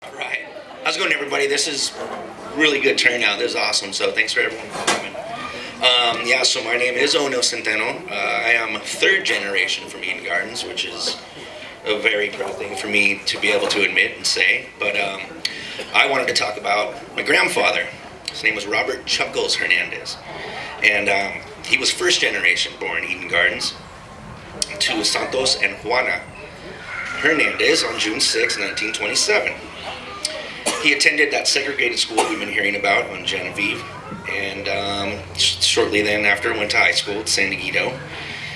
All right. How's it going, everybody? This is really good turnout. This is awesome. So thanks for everyone for coming. So my name is Arthur Senteno. I am third generation from Eden Gardens, which is a very proud thing for me to be able to admit and say. But I wanted to talk about my grandfather. His name was Robert Chuckles Hernandez. And he was first generation born Eden Gardens to Santos and Juana Hernandez on June 6, 1927. He attended that segregated school we've been hearing about on Genevieve, and shortly then after went to high school at San Diego,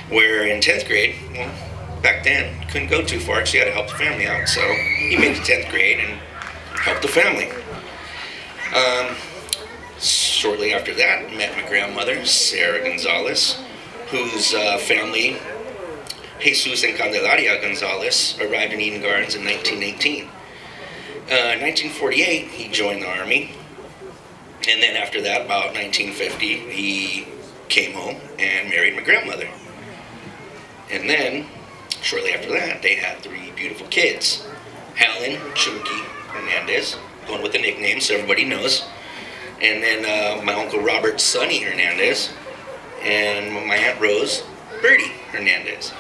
where in 10th grade, well, back then, couldn't go too far because you had to help the family out, so he made the 10th grade and helped the family. Shortly after that, met my grandmother, Sarah Gonzalez, whose family, Jesus and Candelaria Gonzalez, arrived in Eden Gardens in 1918. In 1948, he joined the Army, and then after that, about 1950, he came home and married my grandmother. And then, shortly after that, they had three beautiful kids. Helen Chunky Hernandez, going with the nickname so everybody knows. And then my uncle Robert Sonny Hernandez, and my Aunt Rose Bertie Hernandez.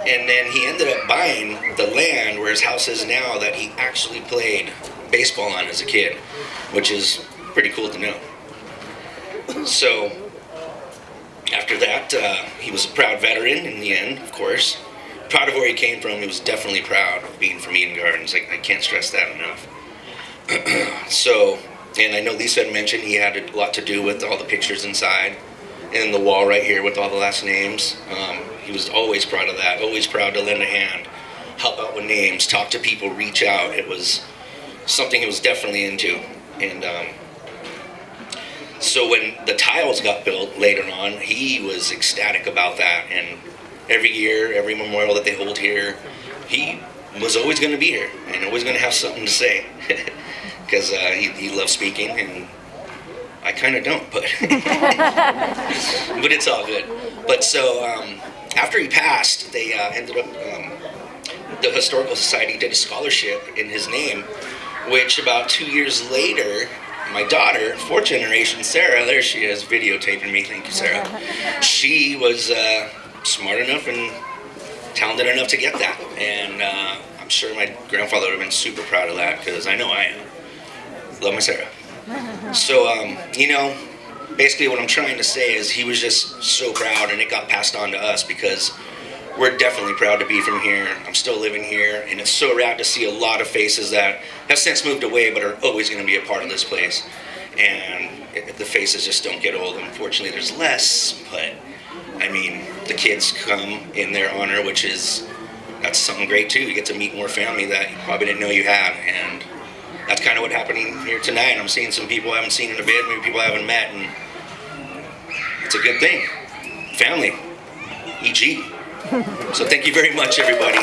And then he ended up buying the land where his house is now that he actually played baseball on as a kid, which is pretty cool to know. So after that, he was a proud veteran in the end, of course. Proud of where he came from. He was definitely proud of being from Eden Gardens. I can't stress that enough. So, and I know Lisa had mentioned he had a lot to do with all the pictures inside and the wall right here with all the last names. He was always proud of that, always proud to lend a hand, help out with names, talk to people, reach out. It was something he was definitely into. And so when the tiles got built later on, he was ecstatic about that. And every year, every memorial that they hold here, he was always going to be here and always going to have something to say. Because he loves speaking, and I kind of don't, but but it's all good. But so after he passed, they ended up, the Historical Society did a scholarship in his name, which about 2 years later, my daughter, fourth generation, Sarah, there she is, videotaping me, thank you, Sarah. She was smart enough and talented enough to get that, and I'm sure my grandfather would have been super proud of that, because I know I am. Love my Sarah. So, basically what I'm trying to say is he was just so proud, and it got passed on to us because we're definitely proud to be from here. I'm still living here, and it's so rad to see a lot of faces that have since moved away but are always going to be a part of this place. And the faces just don't get old. Unfortunately, there's less, but I mean, the kids come in their honor, that's something great too. You get to meet more family that you probably didn't know you had, and that's kind of what happening here tonight. I'm seeing some people I haven't seen in a bit, maybe people I haven't met, and it's a good thing. Family, EG. So thank you very much, everybody.